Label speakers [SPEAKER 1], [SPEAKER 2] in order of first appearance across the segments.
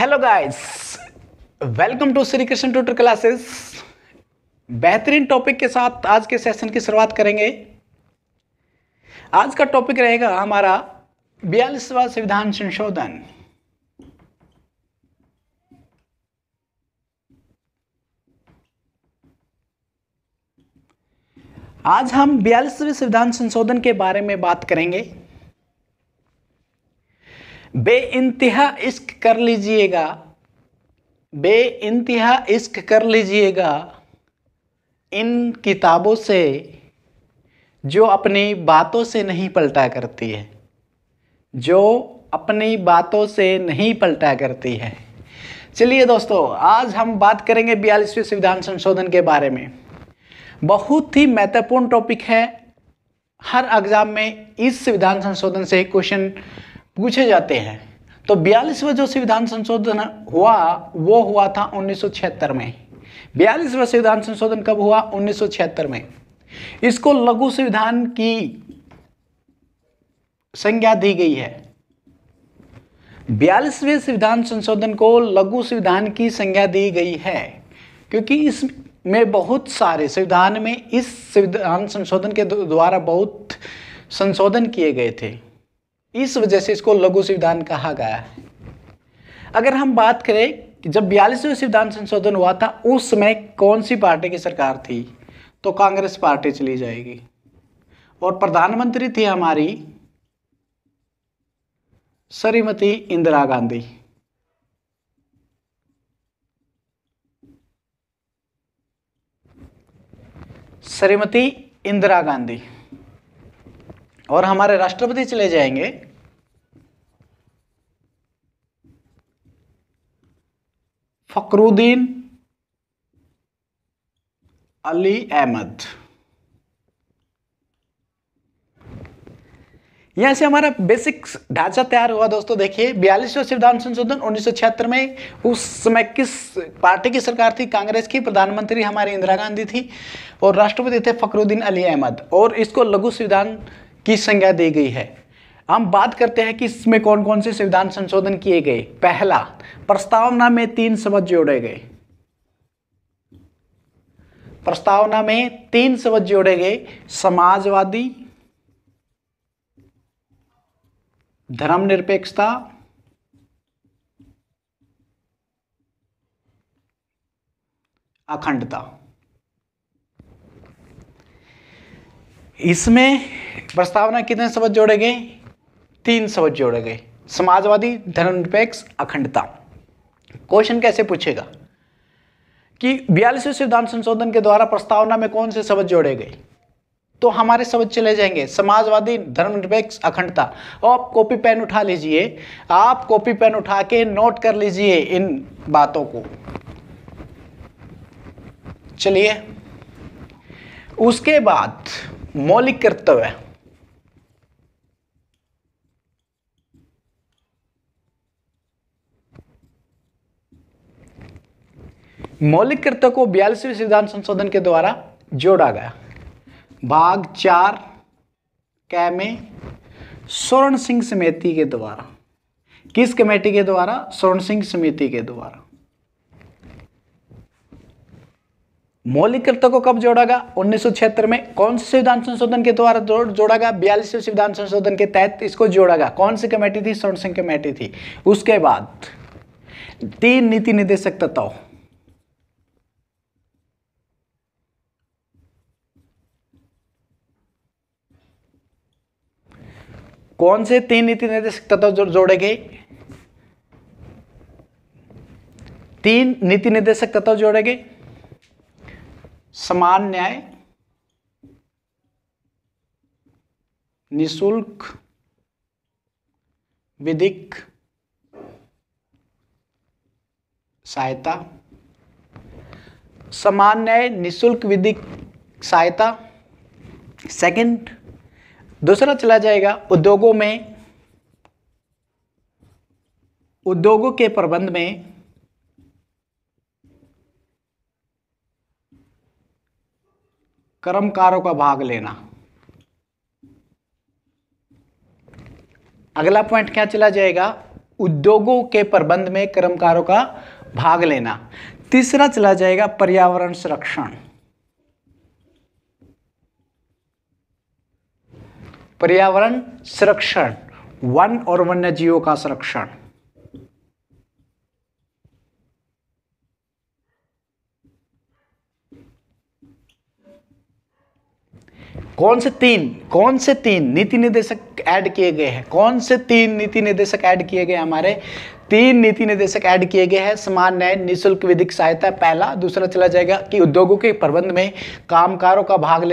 [SPEAKER 1] Hello guys, welcome to Shri Krishna tutor classes. बेहतरीन topic के साथ आज के सेशन की शुरुआत करेंगे। आज का टॉपिक रहेगा हमारा 42वां संविधान संशोधन। आज हम 42वें संविधान संशोधन के बारे में बात करेंगे। बेइंतहा इश्क कर लीजिएगा, बेइंतहा इश्क कर लीजिएगा इन किताबों से जो अपनी बातों से नहीं पलटा करती है, जो अपनी बातों से नहीं पलटा करती है। चलिए दोस्तों, आज हम बात करेंगे 42वें संविधान संशोधन के बारे में। बहुत ही महत्वपूर्ण टॉपिक है। हर एग्जाम में इस संविधान संशोधन से क्वेश्चन पूछे जाते हैं। तो 42वां जो संविधान संशोधन हुआ वो हुआ था 1976 में। 42वां संविधान संशोधन कब हुआ? 1976 में। इसको लघु संविधान की संज्ञा दी गई है। 42वें संविधान संशोधन को लघु संविधान की संज्ञा दी गई है क्योंकि इसमें बहुत सारे संविधान में इस संविधान संशोधन के द्वारा बहुत संशोधन किए गए थे। इस वजह से इसको लघु संविधान कहा गया है। अगर हम बात करें कि जब 42वें संविधान संशोधन हुआ था उस समय कौन सी पार्टी की सरकार थी, तो कांग्रेस पार्टी चली जाएगी और प्रधानमंत्री थी हमारी श्रीमती इंदिरा गांधी। श्रीमती इंदिरा गांधी। और हमारे राष्ट्रपति चले जाएंगे फखरुद्दीन अली अहमद। यहां से हमारा बेसिक ढांचा तैयार हुआ। दोस्तों देखिए, 42वां संविधान संशोधन 1976 में, उस समय किस पार्टी की सरकार थी? कांग्रेस की। प्रधानमंत्री हमारी इंदिरा गांधी थी और राष्ट्रपति थे फखरुद्दीन अली अहमद। और इसको लघु संविधान की संज्ञा दी गई है। हम बात करते हैं कि इसमें कौन कौन से संविधान संशोधन किए गए। पहला, प्रस्तावना में 3 शब्द जोड़े गए। प्रस्तावना में 3 शब्द जोड़े गए। समाजवादी, धर्मनिरपेक्षता, अखंडता। इसमें प्रस्तावना कितने शब्द जोड़े गए? 3 शब्द जोड़े गए। समाजवादी, धर्मनिरपेक्ष, अखंडता। क्वेश्चन कैसे पूछेगा कि 42वें संविधान संशोधन के द्वारा प्रस्तावना में कौन से शब्द जोड़े गए? तो हमारे शब्द चले जाएंगे समाजवादी, धर्मनिरपेक्ष, अखंडता। आप कॉपी पेन उठा लीजिए, आप कॉपी पेन उठा के नोट कर लीजिए इन बातों को। चलिए, उसके बाद मौलिक कर्तव्य। मौलिक कर्तव्य को 42वें संविधान संशोधन के द्वारा जोड़ा गया। भाग 4 क में स्वर्ण सिंह समिति के द्वारा। किस कमेटी के द्वारा? स्वर्ण सिंह समिति के द्वारा। मौलिक कर्तव्य को कब जोड़ा गया? 1976 में। कौन से संविधान संशोधन के द्वारा जोड़ा गया? 42वें संविधान संशोधन के तहत इसको जोड़ा गया। कौन सी कमेटी थी? स्वर्ण सिंह कमेटी थी। उसके बाद 3 नीति निर्देशक तत्व। कौन से 3 नीति निर्देशक तत्व जोड़े गए? 3 नीति निर्देशक तत्व जोड़े गए। समान न्याय, निशुल्क विधिक सहायता। समान न्याय, निशुल्क विधिक सहायता। सेकंड, दूसरा चला जाएगा उद्योगों में, उद्योगों के प्रबंध में कर्मकारों का भाग लेना। अगला पॉइंट क्या चला जाएगा? उद्योगों के प्रबंध में कर्मकारों का भाग लेना। तीसरा चला जाएगा पर्यावरण संरक्षण। पर्यावरण संरक्षण, वन और वन्य जीवों का संरक्षण। कौन से तीन नीति निर्देशक ऐड किए गए हैं? कौन से तीन नीति निर्देशक ऐड किए गए? हमारे तीन नीति निर्देशक ऐड किए गए हैं। समान न्याय, निःशुल्क विधिक सहायता पहला। दूसरा चला जाएगा कि उद्योगों के प्रबंध में कामकारों का भाग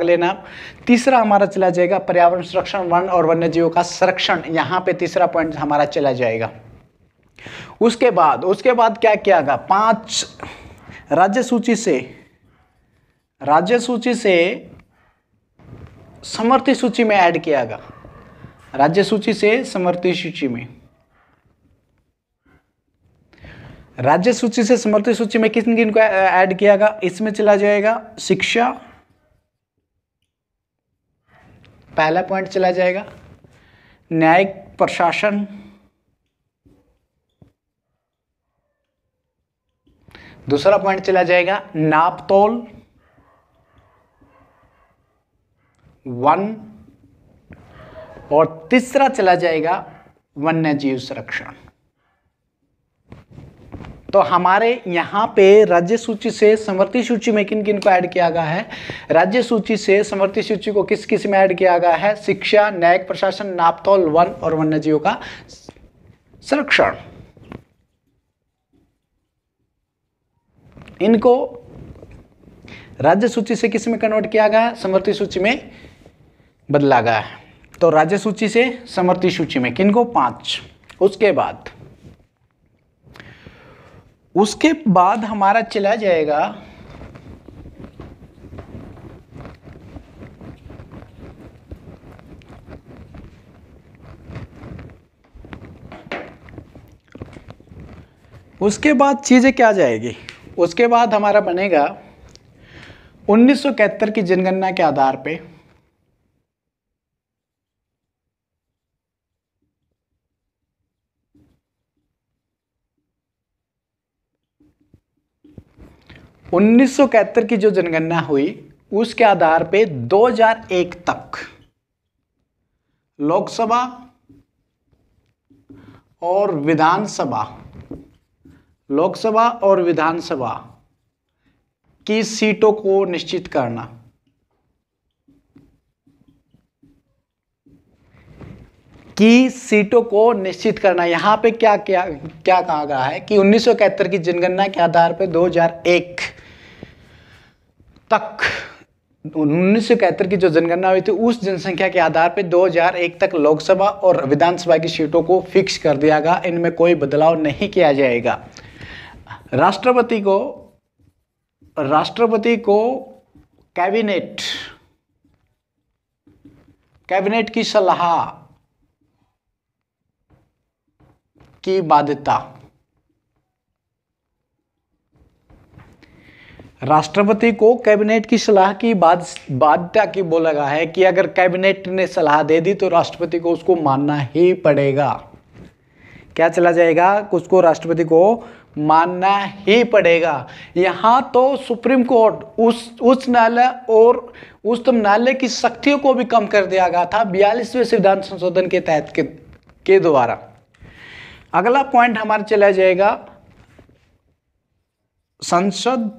[SPEAKER 1] लेना। तीसरा हमारा चला जाएगा पर्यावरण संरक्षण, वन और वन्य जीवों का संरक्षण। यहाँ पे तीसरा पॉइंट हमारा चला जाएगा। उसके बाद क्या किया गया? 5 राज्य सूची से समवर्ती सूची में ऐड किया गया। राज्य सूची से समवर्ती सूची में, राज्य सूची से समवर्ती सूची में किन किन को ऐड किया गया? इसमें चला जाएगा शिक्षा, पहला पॉइंट चला जाएगा न्यायिक प्रशासन, दूसरा पॉइंट चला जाएगा नाप तोल, वन, और तीसरा चला जाएगा वन्य जीव संरक्षण। तो हमारे यहाँ पे राज्य सूची से समवर्ती सूची में किन किन को ऐड किया गया है? राज्य सूची से समवर्ती सूची को किस किस में ऐड किया गया है? शिक्षा, न्यायिक प्रशासन, नापतोल, वन और वन्य जीवों का संरक्षण। इनको राज्य सूची से किस में कन्वर्ट किया गया है? समवर्ती सूची में बदला गया है। तो राज्य सूची से समवर्ती सूची में किनको? 5। उसके बाद हमारा चला जाएगा उसके बाद चीजें क्या जाएगी? उसके बाद हमारा बनेगा 1971 की जनगणना के आधार पे 1971 की जो जनगणना हुई उसके आधार पे 2001 तक लोकसभा और विधानसभा की सीटों को निश्चित करना। यहाँ पे क्या कहा गया है कि 1971 की जनगणना के आधार पे 2001 तक, 1971 की जो जनगणना हुई थी उस जनसंख्या के आधार पे 2001 तक लोकसभा और विधानसभा की सीटों को फिक्स कर दिया गया। इनमें कोई बदलाव नहीं किया जाएगा। राष्ट्रपति को कैबिनेट की सलाह की बाध्यता, राष्ट्रपति को कैबिनेट की सलाह की बाध्यता की बोला गया है कि अगर कैबिनेट ने सलाह दे दी तो राष्ट्रपति को उसको मानना ही पड़ेगा। क्या चला जाएगा? उसको राष्ट्रपति को मानना ही पड़ेगा। यहाँ तो सुप्रीम कोर्ट, उच्च न्यायालय और उच्चतम न्यायालय की शक्तियों को भी कम कर दिया गया था 42वें संविधान संशोधन के तहत के द्वारा। अगला पॉइंट हमारा चला जाएगा संसद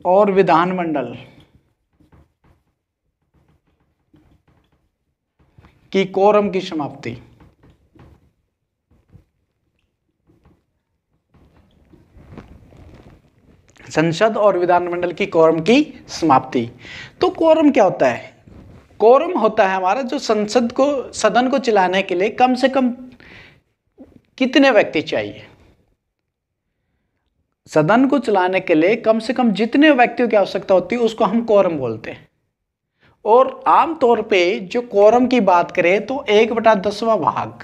[SPEAKER 1] और विधानमंडल की कोरम की समाप्ति। संसद और विधानमंडल की कोरम की समाप्ति। तो कोरम क्या होता है? कोरम होता है हमारा जो सदन को चलाने के लिए कम से कम कितने व्यक्ति चाहिए। सदन को चलाने के लिए कम से कम जितने व्यक्तियों की आवश्यकता होती है उसको हम कोरम बोलते हैं। और आमतौर पे जो कोरम की बात करें तो 1/10वां भाग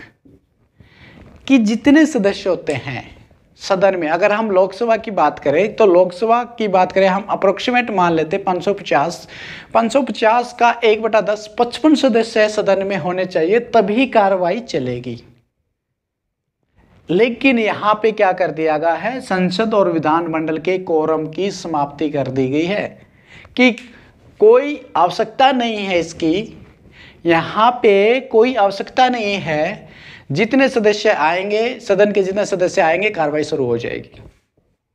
[SPEAKER 1] कि जितने सदस्य होते हैं सदन में। अगर हम लोकसभा की बात करें तो लोकसभा की बात करें हम अप्रोक्सीमेट मान लेते 550 का 1/10 55 सदस्य सदन में होने चाहिए, तभी कार्रवाई चलेगी। लेकिन यहाँ पे क्या कर दिया गया है, संसद और विधानमंडल के कोरम की समाप्ति कर दी गई है कि कोई आवश्यकता नहीं है इसकी, यहाँ पे कोई आवश्यकता नहीं है, जितने सदस्य आएंगे, सदन के जितने सदस्य आएंगे कार्रवाई शुरू हो जाएगी।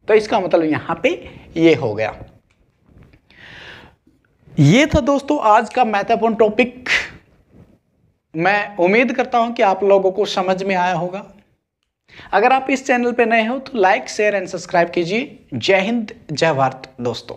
[SPEAKER 1] तो इसका मतलब यहाँ पे ये हो गया। ये था दोस्तों आज का महत्वपूर्ण टॉपिक। मैं उम्मीद करता हूं कि आप लोगों को समझ में आया होगा। अगर आप इस चैनल पे नए हो तो लाइक, शेयर एंड सब्सक्राइब कीजिए। जय हिंद, जय भारत दोस्तों।